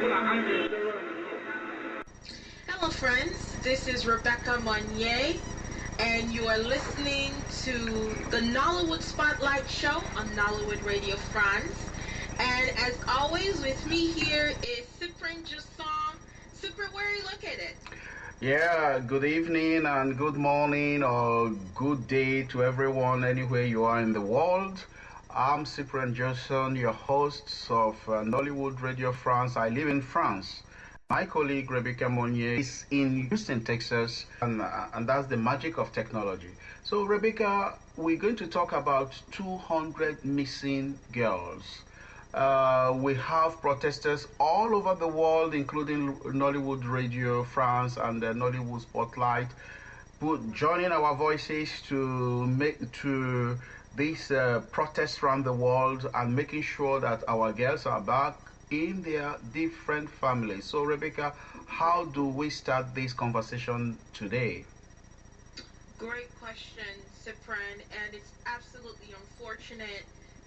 Hello, friends. This is Rebecca Monnier, and you are listening to the Nollywood Spotlight Show on Nollywood Radio France. And as always, with me here is Cyprian Jusson. Cyprian, where are you located? Yeah, good evening and good morning or good day to everyone anywhere you are in the world. I'm Cyprian Jusson, your host of Nollywood Radio France. I live in France. My colleague Rebecca Monnier is in Houston, Texas, and that's the magic of technology. So, Rebecca, we're going to talk about 200 missing girls. We have protesters all over the world, including Nollywood Radio France and Nollywood Spotlight, joining our voices to make to these protests around the world and making sure that our girls are back in their different families. So, Rebecca, how do we start this conversation today? Great question, Cyprian, and it's absolutely unfortunate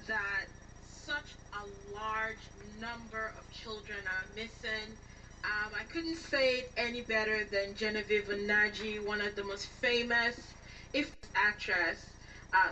that such a large number of children are missing. I couldn't say it any better than Genevieve Onaji, one of the most famous, if actress,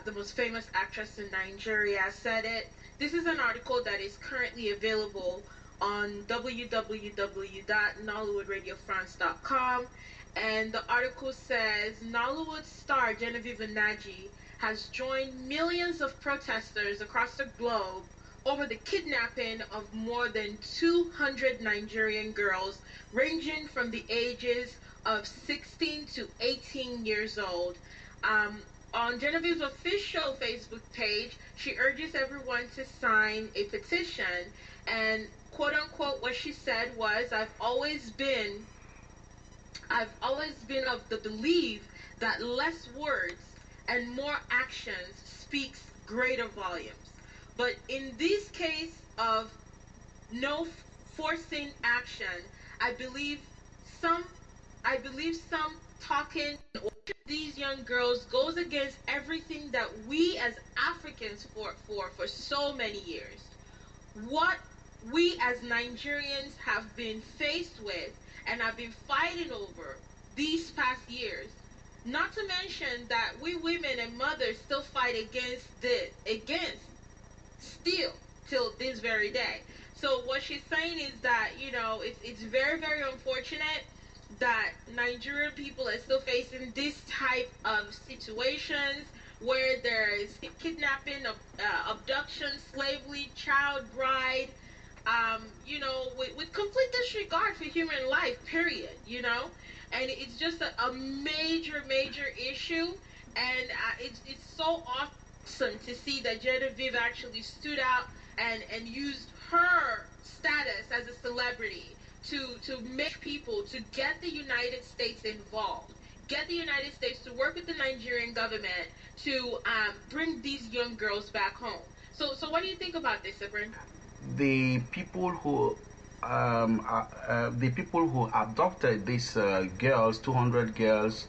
the most famous actress in Nigeria, said it. This is an article that is currently available on www.nollywoodradiofrance.com, and the article says Nollywood star Genevieve Onaji has joined millions of protesters across the globe over the kidnapping of more than 200 Nigerian girls ranging from the ages of 16 to 18 years old. On Genevieve's official Facebook page, she urges everyone to sign a petition, and quote unquote what she said was, I've always been of the belief that less words and more actions speaks greater volumes. But in this case of no forcing action, I believe some talking these young girls goes against everything that we as Africans fought for so many years. What we as Nigerians have been faced with and have been fighting over these past years. Not to mention that we women and mothers still fight against still till this very day. So what she's saying is that, it's very, very unfortunate that Nigerian people are still facing this type of situations where there is kidnapping, abduction, slavery, child bride, with complete disregard for human life, period, and it's just a major, major issue, and it's so awesome to see that Genevieve actually stood out and used her status as a celebrity to make people, to get the United States involved, get the United States to work with the Nigerian government to bring these young girls back home. So what do you think about this, Cyprian? The people who adopted these girls, 200 girls,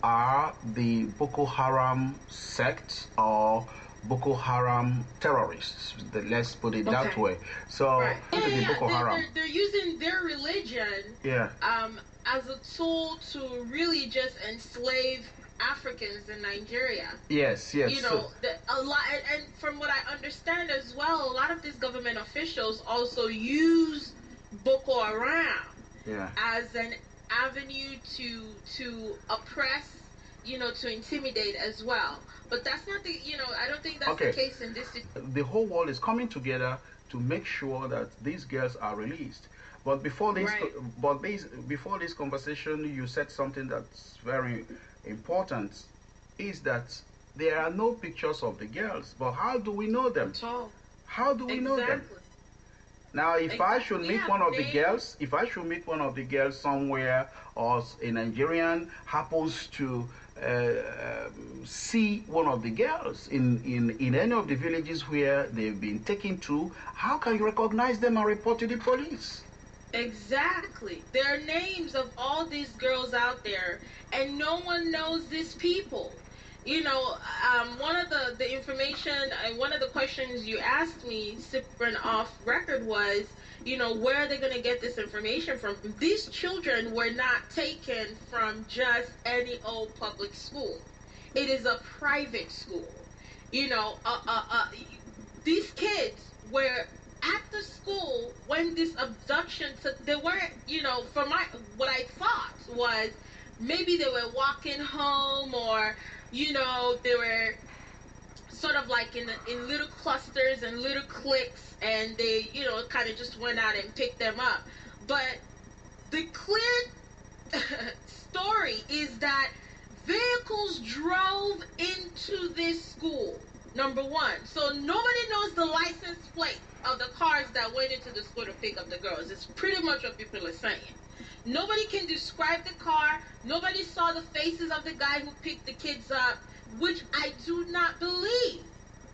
are the Boko Haram sect or Boko Haram terrorists. Let's put it that way. So, right. Boko Haram. They're using their religion as a tool to really just enslave Africans in Nigeria. Yes. A lot, and from what I understand as well, a lot of these government officials also use Boko Haram as an avenue to oppress, to intimidate as well. But that's not the, I don't think that's the case in this situation. The whole world is coming together to make sure that these girls are released. But before this, before this conversation, you said something that's very important, is that there are no pictures of the girls. But how do we know them? At all. How do we know them? Now, if I should meet one of the girls, somewhere, or a Nigerian happens to see one of the girls in any of the villages where they've been taken to, how can you recognize them and report to the police? Exactly. There are names of all these girls out there, and no one knows these people. One of the information and one of the questions you asked me, Cyprian, off record was, where are they going to get this information from? These children were not taken from just any old public school. It is a private school. These kids were at the school when this abduction took. They weren't, from what I thought was maybe they were walking home, or they were sort of like in little clusters and little cliques, and they kind of just went out and picked them up. But the clear story is that vehicles drove into this school, number one. So nobody knows the license plate of the cars that went into the school to pick up the girls. It's pretty much what people are saying. Nobody can describe the car. Nobody saw the faces of the guy who picked the kids up, which I do not believe.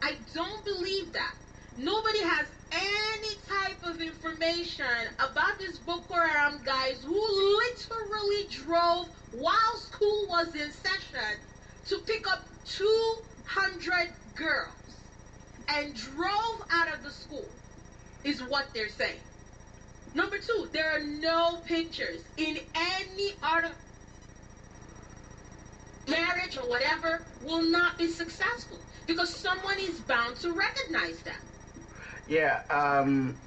I don't believe that. Nobody has any type of information about these Boko Haram guys who literally drove while school was in session to pick up 200 girls and drove out of the school, is what they're saying. Number two, there are no pictures in any article. Marriage or whatever will not be successful because someone is bound to recognize that. Yeah,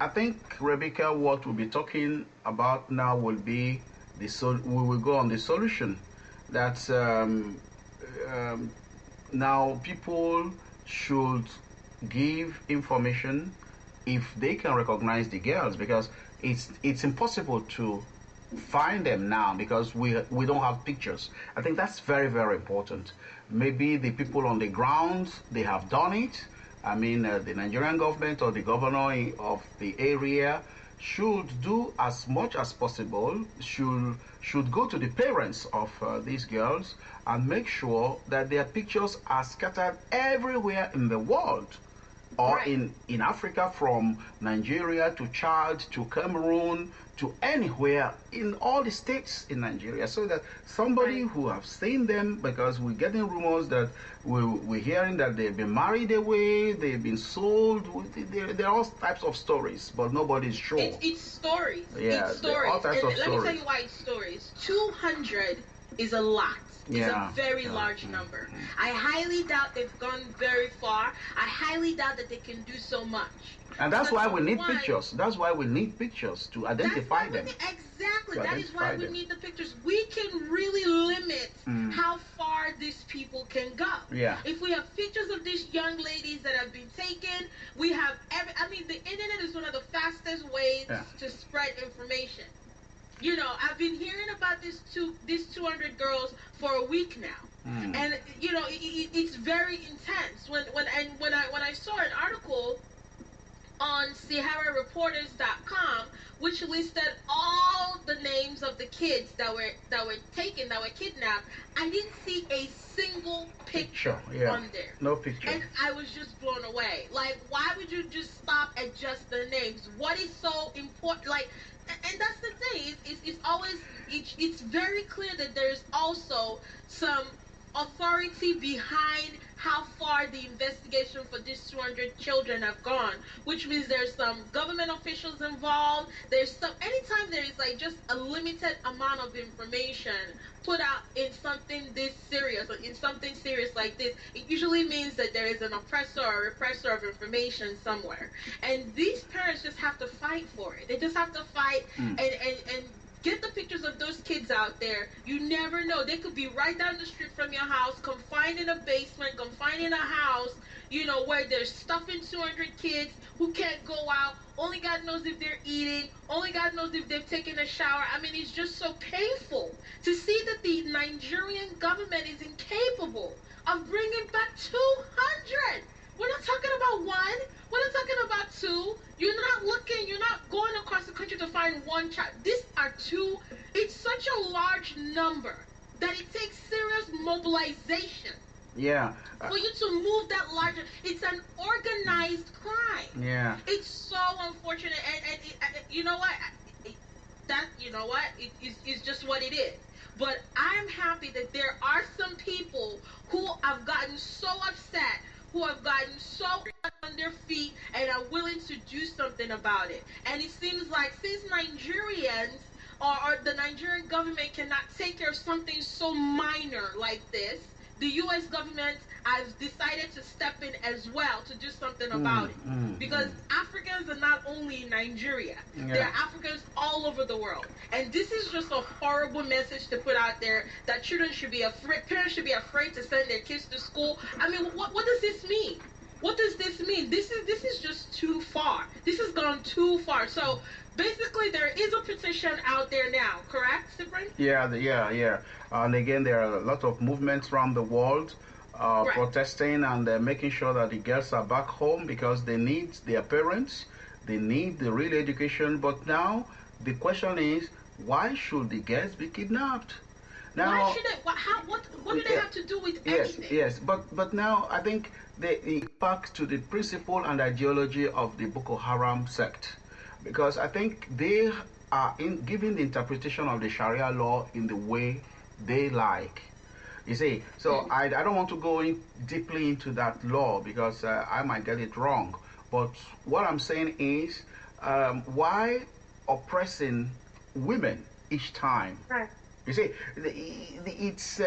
I think, Rebecca, what we'll be talking about now will be we will go on the solution. That now people should give information if they can recognize the girls, because it's impossible to find them now because we don't have pictures. I think that's very, very important. Maybe the people on the ground, they have done it. I mean, the Nigerian government or the governor of the area should do as much as possible, should go to the parents of these girls and make sure that their pictures are scattered everywhere in the world, or Right. in Africa, from Nigeria to Chad to Cameroon to anywhere in all the states in Nigeria, so that somebody Right. who have seen them, because we're getting rumors that we're hearing that they've been married away, they've been sold, there are all types of stories, but nobody's sure. It's stories. Yeah, It's there are stories. all types And of let me tell stories. you why it's stories. 200 is a lot. It's Yeah, a very yeah, large mm, number. I highly doubt they've gone very far. I highly doubt that they can do so much. And that's Because why we need one, pictures. That's why we need pictures to That's identify why we them. need, exactly. To That is why identify we them. need the pictures. We can really limit Mm. how far these people can go. Yeah. If we have pictures of these young ladies that have been taken, we have the internet is one of the fastest ways Yeah. to spread information. I've been hearing about these 200 girls for a week now. Mm. And it's very intense. When I saw an article on SaharaReporters.com, which listed all the names of the kids that were taken, that were kidnapped, I didn't see a single picture Yeah. on there. No picture. And I was just blown away. Like, why would you just stop at just the names? What is so important? Like, and that's the thing. It's always it's very clear that there's also some authority behind how far the investigation for these 200 children have gone, which means there's some government officials involved. Anytime there is like just a limited amount of information put out in something this serious, or in something serious like this, it usually means that there is an oppressor or repressor of information somewhere. And these parents just have to fight for it. They just have to fight and get the pictures of those kids out there. You never know. They could be right down the street from your house, confined in a basement, confined in a house, where they're stuffing 200 kids who can't go out. Only God knows if they're eating. Only God knows if they've taken a shower. I mean, it's just so painful to see that the Nigerian government is incapable of bringing back 200. We're not talking about one. We're not talking about two. You're not going across the country to find one child. These are two. It's such a large number that it takes serious mobilization. Yeah. For you to move that larger, it's an organized crime. Yeah. It's so unfortunate, and you know what? It's just what it is. But I'm happy that there are some people who have gotten so upset, who have gotten so on their feet and are willing to do something about it. And it seems like since Nigerians or the Nigerian government cannot take care of something so minor like this, the U.S. government has decided to step in as well to do something about it. Because Africans are not only in Nigeria, there are Africans all over the world. And this is just a horrible message to put out there that children should be afraid, parents should be afraid to send their kids to school. I mean, what does this mean? What does this mean? This is just too far. This has gone too far. So basically, there is a petition out there now, correct, Cyprian? Yeah. And again, there are a lot of movements around the world protesting and making sure that the girls are back home because they need their parents, they need the real education. But now the question is, why should the girls be kidnapped? Now, why should they? What do they have to do with anything? Yes. But now I think they back to the principle and ideology of the Boko Haram sect. Because I think they are giving the interpretation of the Sharia law in the way they like. You see, so I don't want to go deeply into that law because I might get it wrong. But what I'm saying is, why oppressing women each time? Right. You see, it's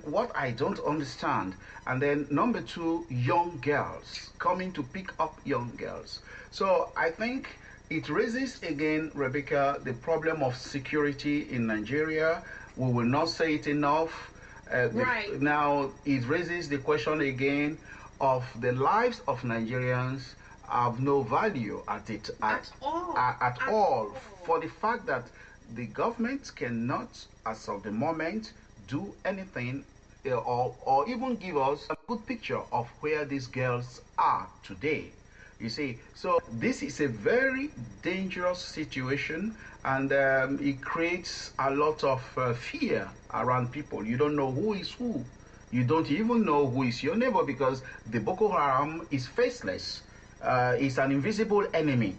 what I don't understand. And then number two, young girls coming to pick up young girls. So I think it raises again, Rebecca, the problem of security in Nigeria. We will not say it enough. Now it raises the question again of the lives of Nigerians have no value at all for the fact that the government cannot, as of the moment, do anything or even give us a good picture of where these girls are today. You see, so this is a very dangerous situation, and it creates a lot of fear around people. You don't know who is who. You don't even know who is your neighbor because the Boko Haram is faceless. It's an invisible enemy,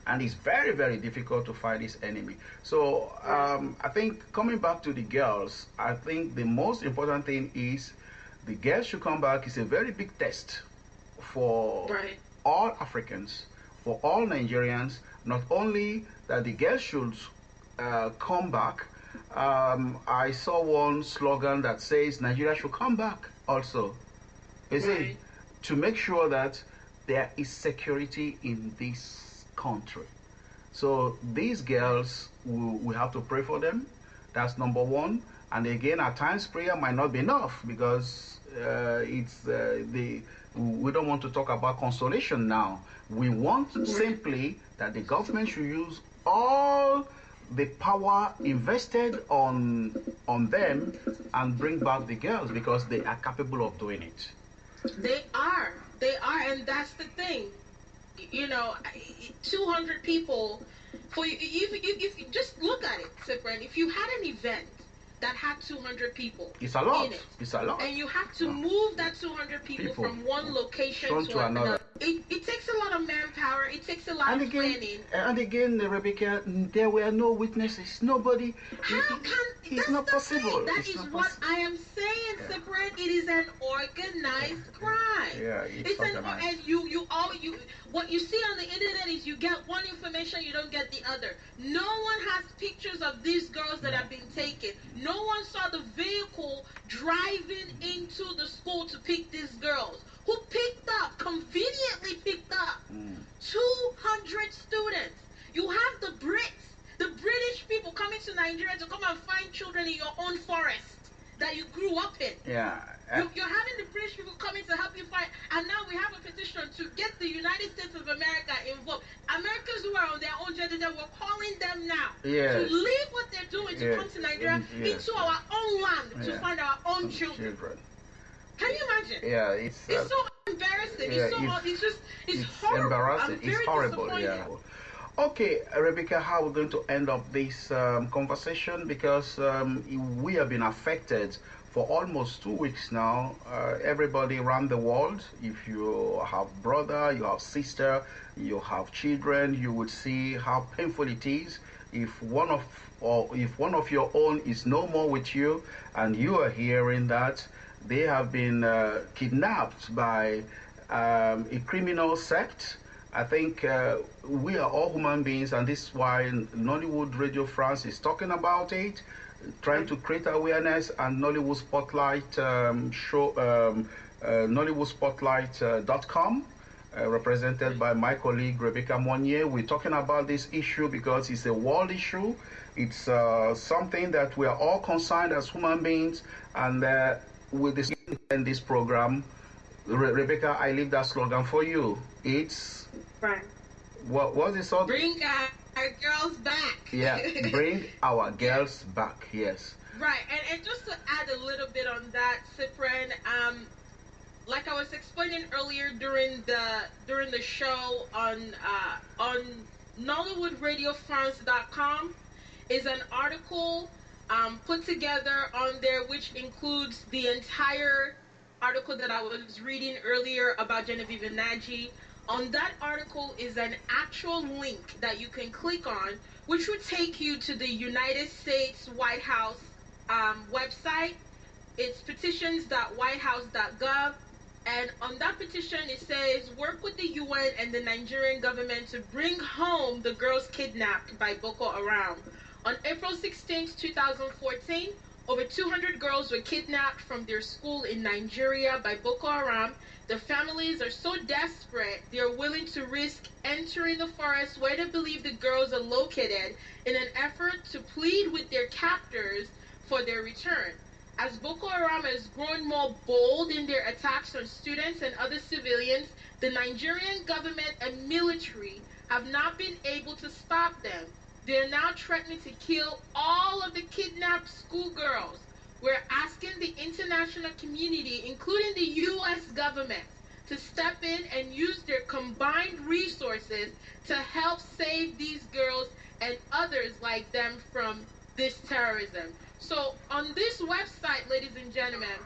and it's very, very difficult to fight this enemy. So I think coming back to the girls, I think the most important thing is the girls should come back. It's a very big test for all Africans, for all Nigerians, not only that the girls should come back. I saw one slogan that says Nigeria should come back also. You see, to make sure that there is security in this country. So these girls, we have to pray for them. That's number one. And again, at times prayer might not be enough because we don't want to talk about consolation now. We want simply that the government should use all the power invested on them and bring back the girls because they are capable of doing it. They are, and that's the thing. You know, 200 people. For you, if you just look at it, Cyprian, if you had an event that had 200 people it's a lot. in it, it's a lot, and you have to move that 200 people from one location to another. It takes a lot of manpower. It takes a lot of planning. And again, Rebecca, there were no witnesses. Nobody. It's not possible. That is what I am saying, Cyprian. It is an organized crime. Yeah, it's organized. And what you see on the internet is you get one information, you don't get the other. No one has pictures of these girls that have been taken. No one saw the vehicle driving into the school to pick these girls. Who conveniently picked up 200 students. You have the British people coming to Nigeria to come and find children in your own forest that you grew up in. Yeah. You're having the British people coming to help you fight, and now we have a petition to get the United States of America involved. Americans who are on their own agenda, we're calling them now to leave what they're doing to come to Nigeria into our own land to find our own children. Can you imagine? Yeah, it's so embarrassing. It's horrible. Embarrassing. It's horrible. Yeah. Okay, Rebecca, how we're going to end up this conversation because we have been affected for almost 2 weeks now. Everybody around the world, if you have brother, you have sister, you have children, you would see how painful it is if one of your own is no more with you, and you are hearing that they have been kidnapped by a criminal sect. I think we are all human beings, and this is why Nollywood Radio France is talking about it, trying to create awareness, and Nollywood Spotlight NollywoodSpotlight.com, represented by my colleague Rebecca Monnier. We're talking about this issue because it's a world issue. It's something that we are all concerned as human beings, and with this program, Rebecca, I leave that slogan for you. It's right. What's the song? Bring our girls back. Yeah, bring our girls back. Yes. Right, and just to add a little bit on that, Cyprian, like I was explaining earlier during the show on NollywoodRadioFrance.com is an article put together on there which includes the entire article that I was reading earlier about Genevieve and Naji. On that article is an actual link that you can click on, which would take you to the United States White House website. It's petitions.whitehouse.gov, and on that petition it says, work with the UN and the Nigerian government to bring home the girls kidnapped by Boko Haram. On April 16, 2014, over 200 girls were kidnapped from their school in Nigeria by Boko Haram. The families are so desperate, they are willing to risk entering the forest where they believe the girls are located in an effort to plead with their captors for their return. As Boko Haram has grown more bold in their attacks on students and other civilians, the Nigerian government and military have not been able to stop them. They are now threatening to kill all of the kidnapped schoolgirls. We're asking the international community, including the U.S. government, to step in and use their combined resources to help save these girls and others like them from this terrorism. So on this website, ladies and gentlemen,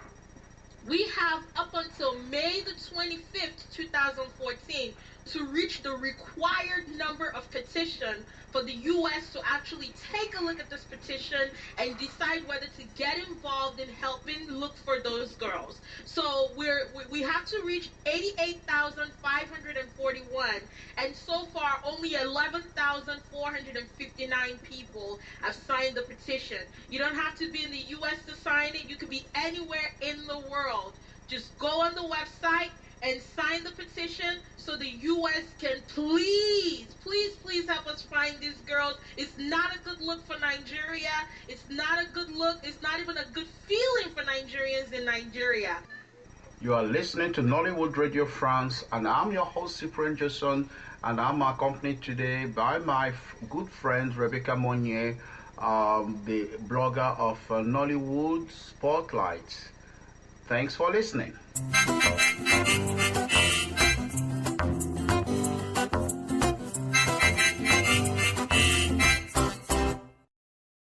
we have up until May the 25th, 2014 to reach the required number of petition for the U.S. to actually take a look at this petition and decide whether to get involved in helping look for those girls. So we have to reach 88,541, and so far only 11,459 people have signed the petition. You don't have to be in the U.S. to sign it. You could be anywhere in the world. Just go on the website and sign the petition so the U.S. can please help us find these girls. It's not a good look for Nigeria. It's not a good look. It's not even a good feeling for Nigerians in Nigeria. You are listening to Nollywood Radio France, and I'm your host, Cyprian Jason, and I'm accompanied today by my good friend, Rebecca Monnier, the blogger of Nollywood Spotlight. Thanks for listening.